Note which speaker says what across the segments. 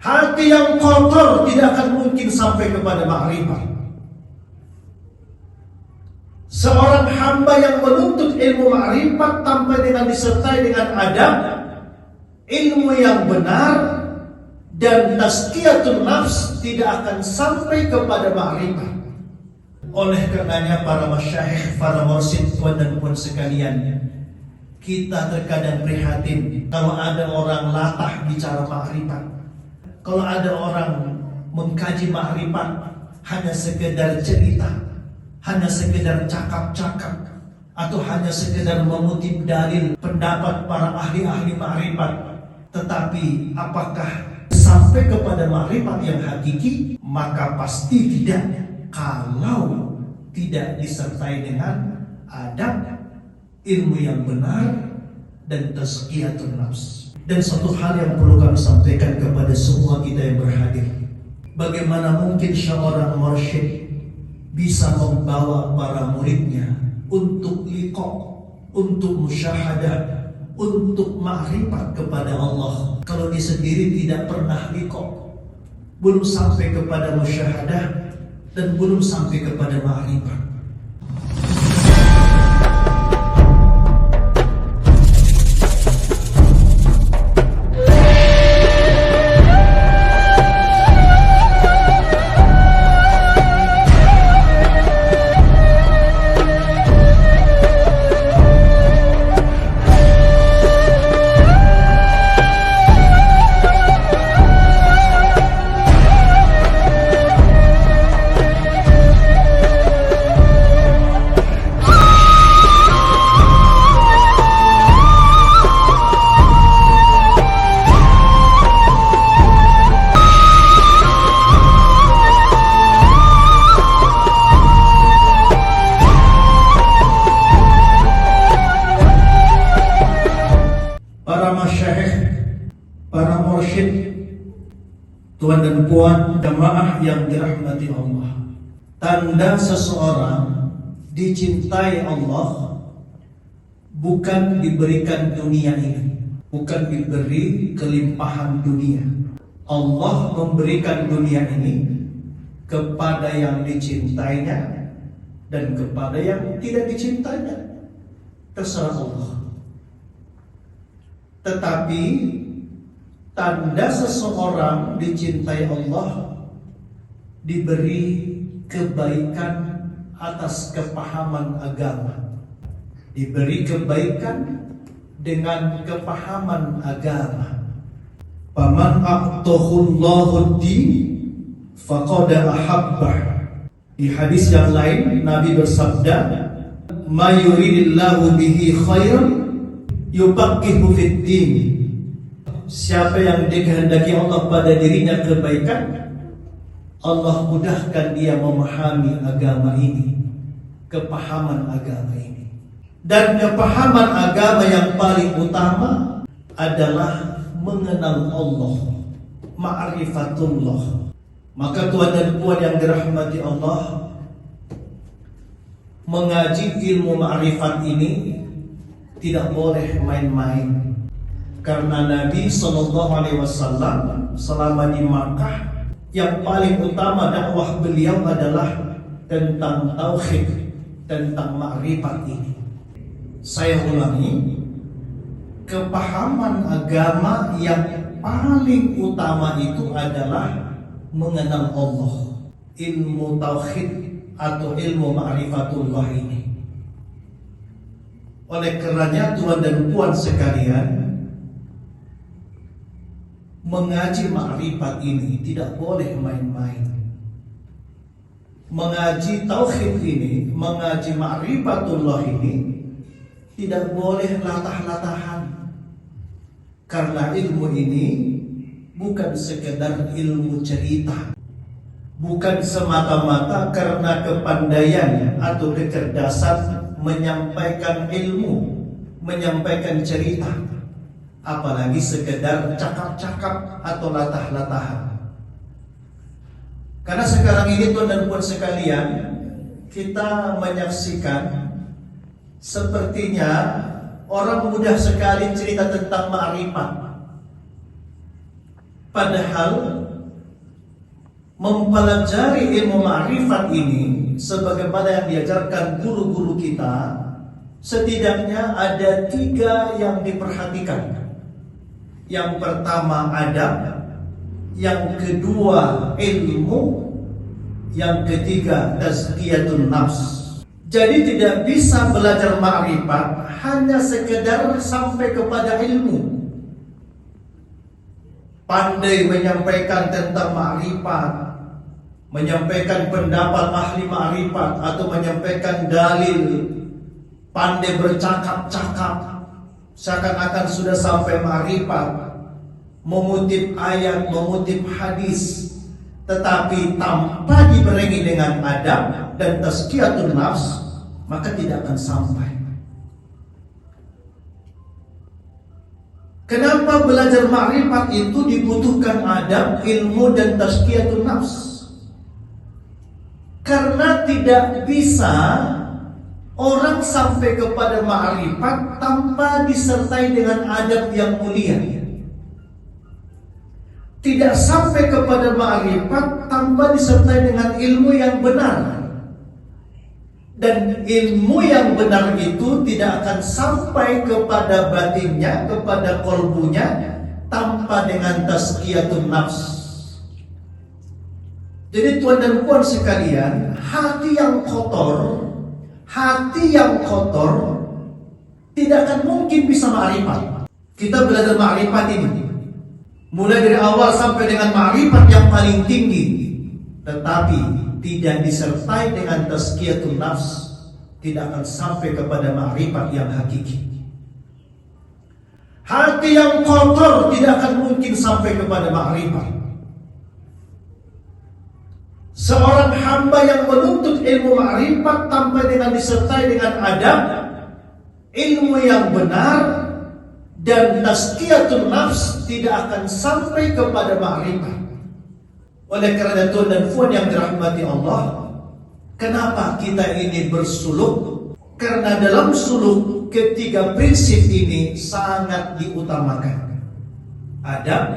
Speaker 1: Hati yang kotor tidak akan mungkin sampai kepada ma'rifat. Seorang hamba yang menuntut ilmu ma'rifat tanpa dengan disertai dengan adab, ilmu yang benar dan tazkiyatun nafs, tidak akan sampai kepada ma'rifat. Oleh karenanya para masyayikh, para mursyid, tuan dan puan sekalian, kita terkadang prihatin kalau ada orang latah bicara ma'rifat. Kalau ada orang mengkaji ma'rifat hanya sekedar cerita, hanya sekedar cakap-cakap, atau hanya sekedar mengutip dalil pendapat para ahli-ahli ma'rifat, tetapi apakah sampai kepada ma'rifat yang hakiki? Maka pasti tidak, kalau tidak disertai dengan adab, ilmu yang benar, dan tazkiyatun nafs. Dan satu hal yang perlu kami sampaikan kepada semua kita yang berhadir, bagaimana mungkin seorang mursyid bisa membawa para muridnya untuk liqa, untuk musyahadah, untuk ma'rifat kepada Allah, kalau dia sendiri tidak pernah liqa, belum sampai kepada musyahadah, dan belum sampai kepada ma'rifat. Para mursyid, tuan dan puan, jamaah yang dirahmati Allah, tanda seseorang dicintai Allah bukan diberikan dunia ini, bukan diberi kelimpahan dunia. Allah memberikan dunia ini kepada yang dicintainya dan kepada yang tidak dicintainya, terserah Allah. Tetapi tanda seseorang dicintai Allah, diberi kebaikan atas kepahaman agama, diberi kebaikan dengan kepahaman agama. Faman a'tahullahu ad-din faqad ahabbah. Di hadis yang lain Nabi bersabda, "Ma yuridillahu bihi khairan yufaqihu fid din." Siapa yang dikehendaki Allah pada dirinya kebaikan, Allah mudahkan dia memahami agama ini, kepahaman agama ini. Dan kepahaman agama yang paling utama adalah mengenal Allah, ma'rifatullah. Maka tuan dan puan yang dirahmati Allah, mengaji ilmu ma'rifat ini tidak boleh main-main. Karena Nabi SAW selama di Makkah, yang paling utama dakwah beliau adalah tentang tauhid, tentang ma'rifat ini. Saya ulangi, kepahaman agama yang paling utama itu adalah mengenal Allah, ilmu tauhid atau ilmu ma'rifatullah ini. Oleh karenanya tuan dan puan sekalian, mengaji ma'rifat ini tidak boleh main-main. Mengaji tauhid ini, mengaji ma'rifatullah ini tidak boleh latah-latahan. Karena ilmu ini bukan sekedar ilmu cerita, bukan semata-mata karena kepandaian atau kecerdasan menyampaikan ilmu, menyampaikan cerita, apalagi sekedar cakap-cakap atau latah-latahan. Karena sekarang ini tuan dan puan sekalian, kita menyaksikan sepertinya orang mudah sekali cerita tentang ma'rifat. Padahal mempelajari ilmu ma'rifat ini sebagaimana yang diajarkan guru-guru kita, setidaknya ada 3 yang diperhatikan. Yang pertama adab, yang kedua ilmu, yang ketiga tazkiyatun nafs. Jadi tidak bisa belajar ma'rifat hanya sekedar sampai kepada ilmu. Pandai menyampaikan tentang ma'rifat, menyampaikan pendapat ahli ma'rifat atau menyampaikan dalil, pandai bercakap-cakap seakan-akan sudah sampai ma'rifat, mengutip ayat, mengutip hadis, tetapi tanpa dibarengi dengan adab dan tazkiyatun nafs, maka tidak akan sampai. Kenapa belajar ma'rifat itu dibutuhkan adab, ilmu dan tazkiyatun nafs? Karena tidak bisa orang sampai kepada ma'rifat tanpa disertai dengan adab yang mulia. Tidak sampai kepada ma'rifat tanpa disertai dengan ilmu yang benar. Dan ilmu yang benar itu tidak akan sampai kepada batinnya, kepada kolbunya, tanpa dengan tazkiyatun nafs. Jadi tuan dan puan sekalian, hati yang kotor tidak akan mungkin bisa ma'rifat. Kita belajar ma'rifat ini mulai dari awal sampai dengan ma'rifat yang paling tinggi, tetapi tidak disertai dengan tazkiyatun nafs, tidak akan sampai kepada ma'rifat yang hakiki. Hati yang kotor tidak akan mungkin sampai kepada ma'rifat. Seorang hamba yang menuntut ilmu ma'rifat tanpa dengan disertai dengan adab, ilmu yang benar dan tazkiyatun nafs, tidak akan sampai kepada ma'rifat. Oleh karena tuan dan puan yang dirahmati Allah, kenapa kita ini bersuluk? Karena dalam suluk ketiga prinsip ini sangat diutamakan: adab,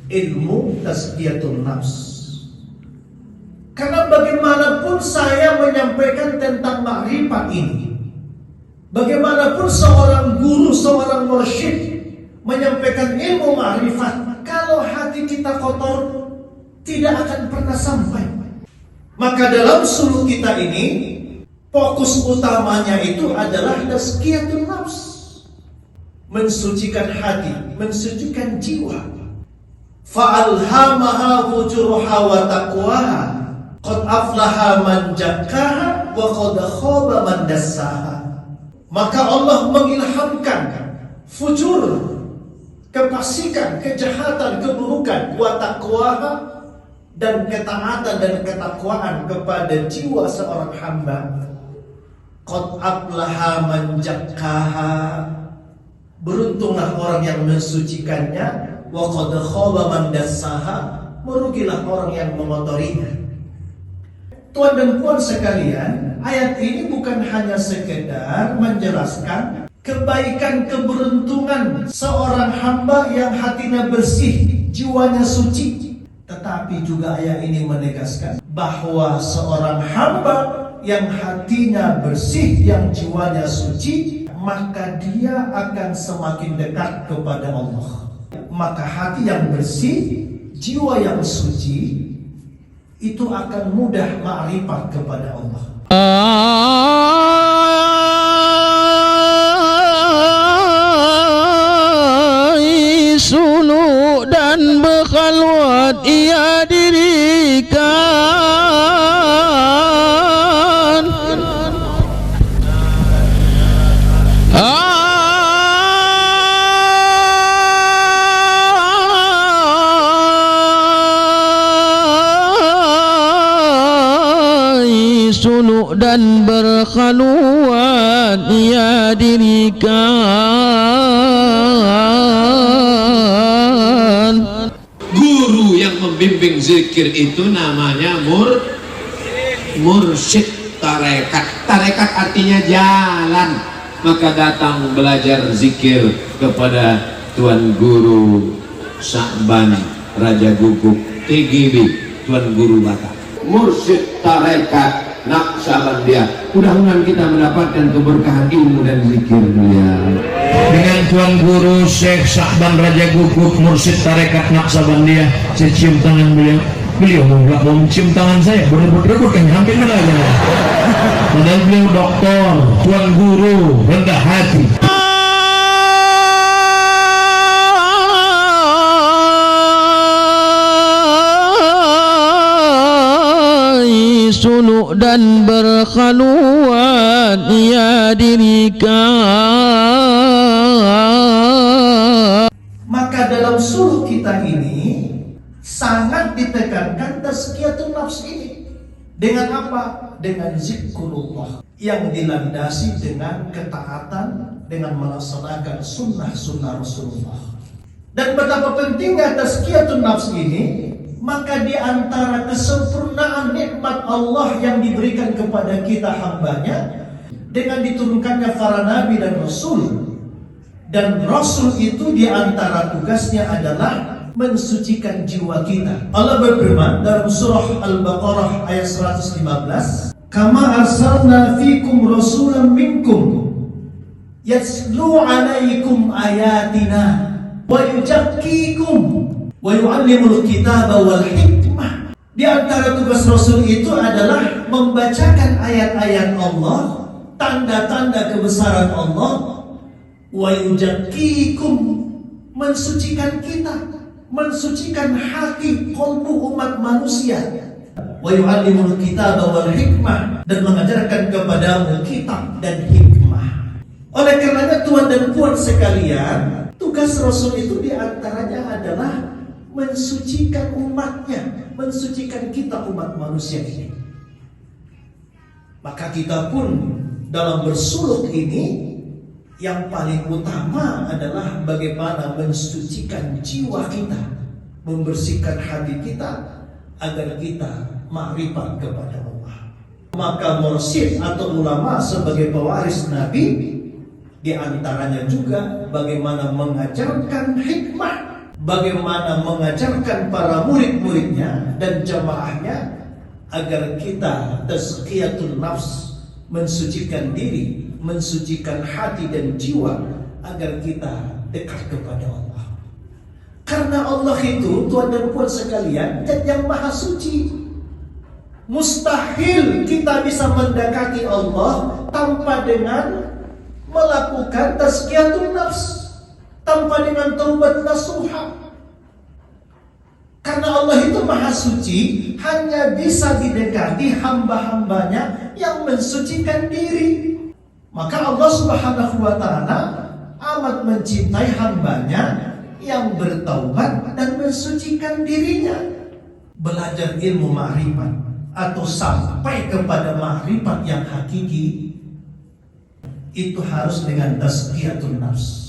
Speaker 1: ilmu, tazkiyatun nafs. Karena bagaimanapun saya menyampaikan tentang ma'rifat ini, bagaimanapun seorang guru, seorang mursyid menyampaikan ilmu ma'rifat, kalau hati kita kotor, tidak akan pernah sampai. Maka dalam suluk kita ini, fokus utamanya itu adalah tazkiyatun nafs, mensucikan hati, mensucikan jiwa. Fa'alhamaha fujuraha wa taqwaha, qad aflaha man zakkaha wa qad khaba man dassaha. Maka Allah mengilhamkan fujur, kefasikan, kejahatan, keburukan, wa taqwaha, dan ketaatan dan ketakwaan kepada jiwa seorang hamba. Qad aflaha man zakkaha, beruntunglah orang yang mensucikannya, wa qad khaba man dassaha, merugilah orang yang mengotorinya. Tuan dan puan sekalian, ayat ini bukan hanya sekedar menjelaskan kebaikan, keberuntungan seorang hamba yang hatinya bersih, jiwanya suci, tetapi juga ayat ini menegaskan bahwa seorang hamba yang hatinya bersih, yang jiwanya suci, maka dia akan semakin dekat kepada Allah. Maka hati yang bersih, jiwa yang suci, itu akan mudah ma'rifat kepada Allah.
Speaker 2: Suluk dan berkhalwat ia dirikan, suluk dan berkhalwat ia dirikan.
Speaker 3: Guru yang membimbing zikir itu namanya mursyid tarekat. Tarekat artinya jalan. Maka datang belajar zikir kepada Tuan Guru Sa'ban Raja Guguk TGB Tuan Guru Batak Mursyid Tarekat Naqsabandiyah. Mudah-mudahan kita mendapatkan keberkahan ilmu dan zikirnya
Speaker 4: dengan Tuan Guru Syekh Sa'ban Raja Guguk Mursyid Tarekat Naqsabandiyah. Saya cium tangan beliau nggak mau mencium tangan saya, berebut-rebut kan hampir kena aja. Padahal beliau doktor, Tuan Guru, rendah hati.
Speaker 2: Suluk dan berkhaluan ia dirikan.
Speaker 1: Maka dalam suluk kita ini sangat ditekankan tazkiyatun nafs ini. Dengan apa? Dengan zikrullah yang dilandasi dengan ketaatan, dengan melaksanakan sunnah-sunnah Rasulullah. Dan betapa pentingnya tazkiyatun nafs ini, maka di antara kesempurnaan nikmat Allah yang diberikan kepada kita hambanya dengan diturunkannya para nabi dan rasul. Dan rasul itu di antara tugasnya adalah mensucikan jiwa kita. Allah berfirman dalam surah Al-Baqarah ayat 115, "Kama arsalna fikum rasulan minkum yatslu 'alaikum ayatina wa yuzakkikum wa yu'allimul kitaba wal hikmah." Di antara tugas Rasul itu adalah membacakan ayat-ayat Allah, tanda-tanda kebesaran Allah, wa yuzakkikum, mensucikan kita, mensucikan hati kolbu umat manusia, wa yu'allimul kitaba wal hikmah, dan mengajarkan kepadamu kitab dan hikmah. Oleh karenanya Tuan dan Puan sekalian, tugas Rasul itu diantaranya adalah mensucikan umatnya, mensucikan kita umat manusia ini. Maka kita pun dalam bersuluk ini yang paling utama adalah bagaimana mensucikan jiwa kita, membersihkan hati kita agar kita ma'rifat kepada Allah. Maka mursyid atau ulama sebagai pewaris Nabi, di antaranya juga bagaimana mengajarkan hikmah, bagaimana mengajarkan para murid-muridnya dan jamaahnya agar kita tazkiyatun nafs, mensucikan diri, mensucikan hati dan jiwa agar kita dekat kepada Allah. Karena Allah itu, Tuan dan Puan sekalian, zat yang maha suci. Mustahil kita bisa mendekati Allah tanpa dengan melakukan tazkiyatun nafs, tanpa dengan taubat nasuha. Karena Allah itu maha suci, hanya bisa didekati hamba-hambanya yang mensucikan diri. Maka Allah Subhanahu wa ta'ala amat mencintai hambanya yang bertaubat dan mensucikan dirinya. Belajar ilmu ma'rifat atau sampai kepada ma'rifat yang hakiki itu harus dengan tazkiyatun nafs.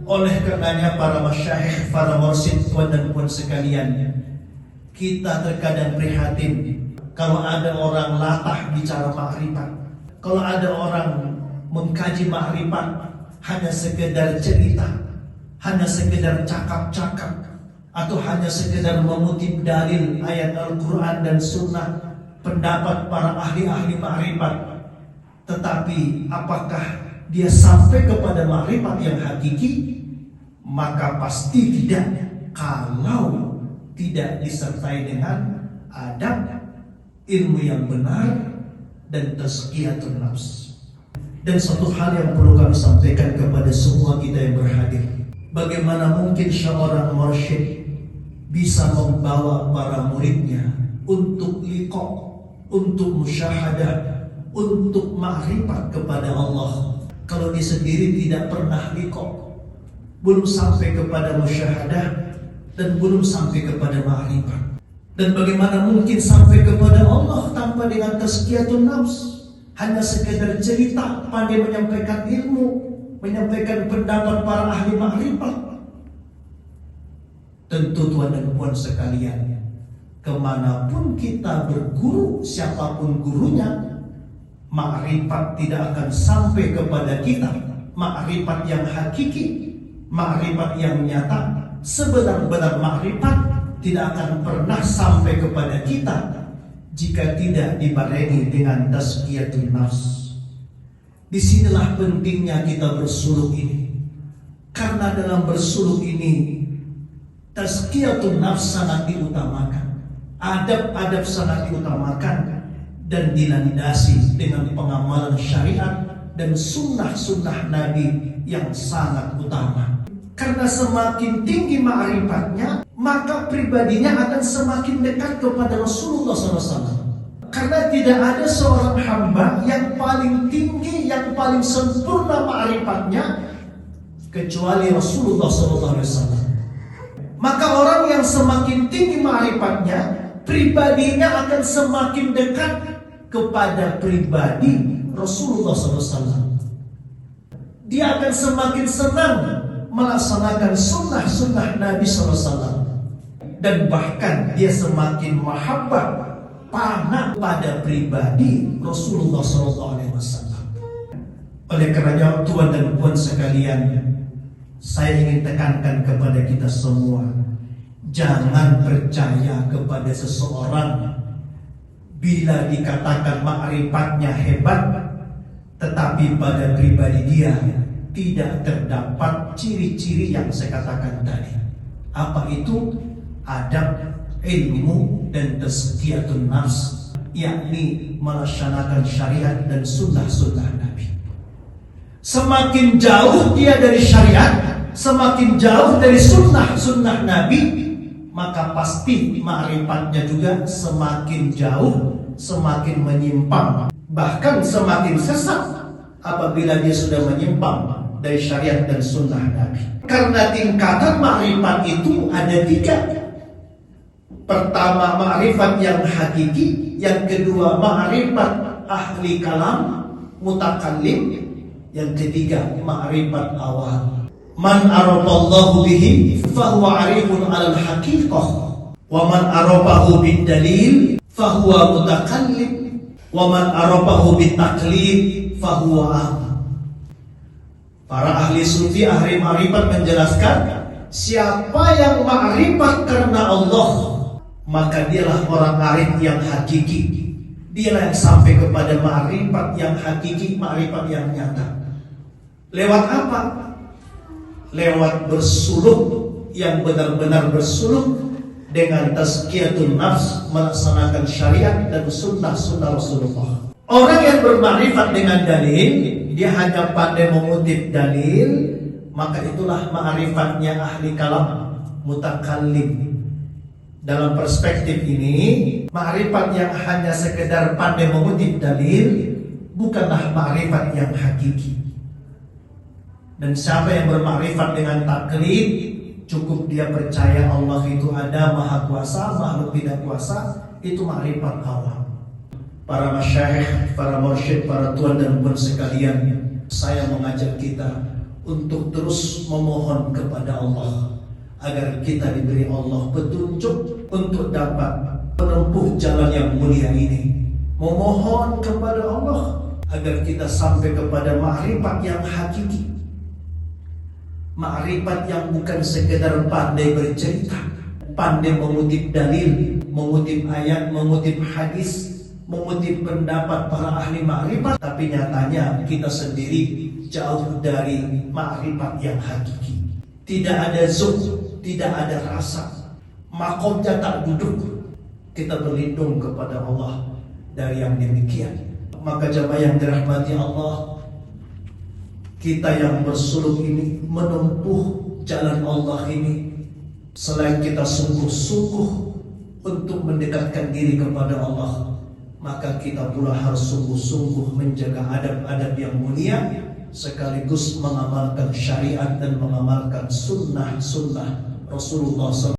Speaker 1: Oleh karenanya para masyayikh, para mursyid, Tuan dan Puan sekalian, kita terkadang prihatin kalau ada orang latah bicara ma'rifat, kalau ada orang mengkaji ma'rifat hanya sekedar cerita, hanya sekedar cakap-cakap, atau hanya sekedar mengutip dalil ayat Al-Quran dan Sunnah, pendapat para ahli-ahli ma'rifat. Tetapi apakah dia sampai kepada ma'rifat yang hakiki? Maka pasti tidak, kalau tidak disertai dengan adab, ilmu yang benar, dan tazkiyatun nafs. Dan satu hal yang perlu kami sampaikan kepada semua kita yang berhadir, bagaimana mungkin seorang mursyid bisa membawa para muridnya untuk liqa, untuk musyahadah, untuk ma'rifat kepada Allah, kalau dia sendiri tidak pernah liqa, belum sampai kepada musyahadah, dan belum sampai kepada ma'rifat. Dan bagaimana mungkin sampai kepada Allah tanpa dengan tazkiyatun nafs? Hanya sekedar cerita, pandai menyampaikan ilmu, menyampaikan pendapat para ahli ma'rifat. Tentu Tuan dan Puan sekalian, kemanapun kita berguru, siapapun gurunya, ma'rifat tidak akan sampai kepada kita. Ma'rifat yang hakiki, ma'rifat yang nyata, sebenar-benar ma'rifat tidak akan pernah sampai kepada kita jika tidak dibarengi dengan tazkiyatun nafs. Disinilah pentingnya kita bersuluk ini, karena dalam bersuluk ini tazkiyatun nafs sangat diutamakan, adab-adab sangat diutamakan, dan dilandasi dengan pengamalan syariat dan sunnah-sunnah Nabi yang sangat utama. Karena semakin tinggi ma'rifatnya, maka pribadinya akan semakin dekat kepada Rasulullah SAW. Karena tidak ada seorang hamba yang paling tinggi, yang paling sempurna ma'rifatnya kecuali Rasulullah SAW. Maka orang yang semakin tinggi ma'rifatnya, pribadinya akan semakin dekat kepada pribadi Rasulullah SAW. Dia akan semakin senang melaksanakan sunnah-sunnah Nabi SAW, dan bahkan dia semakin mahabbah, panah pada pribadi Rasulullah SAW. Oleh kerana tuan dan puan sekalian, saya ingin tekankan kepada kita semua, jangan percaya kepada seseorang bila dikatakan ma'rifatnya hebat, tetapi pada pribadi dia tidak terdapat ciri-ciri yang saya katakan tadi. Apa itu? Adab, ilmu, dan tazkiyatun nafs, yakni melaksanakan syariat dan sunnah-sunnah Nabi. Semakin jauh dia dari syariat, semakin jauh dari sunnah-sunnah Nabi, maka pasti ma'rifatnya juga semakin jauh, semakin menyimpang, bahkan semakin sesat apabila dia sudah menyimpang dari syariat dan sunnah Nabi. Karena tingkatan ma'rifat itu ada 3. Pertama, ma'rifat yang hakiki. Yang kedua, ma'rifat ahli kalam, mutakallim. Yang ketiga, ma'rifat awal. Man arafallahu bihi fahuwa arifun alal haqiqah, wa man arafahu bid dalil fahuwa mutakallim, wa man arafahu bit taklid fahuwa am. Para ahli sufi, ahli ma'rifat menjelaskan, siapa yang ma'rifat karena Allah, maka dialah orang arif yang hakiki. Dialah yang sampai kepada ma'rifat yang hakiki, ma'rifat yang nyata. Lewat apa? Lewat bersuluk, yang benar-benar bersuluk dengan tazkiyatun nafs, melaksanakan syariat dan sunnah-sunnah Rasulullah. Orang yang bermakrifat dengan dalil, dia hanya pandai mengutip dalil, maka itulah ma'rifatnya ahli kalam, mutakallim. Dalam perspektif ini, ma'rifat yang hanya sekedar pandai mengutip dalil bukanlah ma'rifat yang hakiki. Dan siapa yang bermakrifat dengan taklid, cukup dia percaya Allah itu ada, maha kuasa, makhluk tidak kuasa, itu ma'rifat awam. Para masyayikh, para mursyid, para tuan dan puan sekalian, saya mengajak kita untuk terus memohon kepada Allah agar kita diberi Allah petunjuk untuk dapat menempuh jalan yang mulia ini. Memohon kepada Allah agar kita sampai kepada ma'rifat yang hakiki, ma'rifat yang bukan sekedar pandai bercerita, pandai mengutip dalil, mengutip ayat, mengutip hadis, mengutip pendapat para ahli ma'rifat, tapi nyatanya kita sendiri jauh dari ma'rifat yang hakiki. Tidak ada zuk, tidak ada rasa, makomnya tak duduk. Kita berlindung kepada Allah dari yang demikian. Maka jamaah yang dirahmati Allah, kita yang bersuluk ini, menempuh jalan Allah ini, selain kita sungguh-sungguh untuk mendekatkan diri kepada Allah, maka kita pula harus sungguh-sungguh menjaga adab-adab yang mulia, sekaligus mengamalkan syariat dan mengamalkan sunnah-sunnah Rasulullah SAW.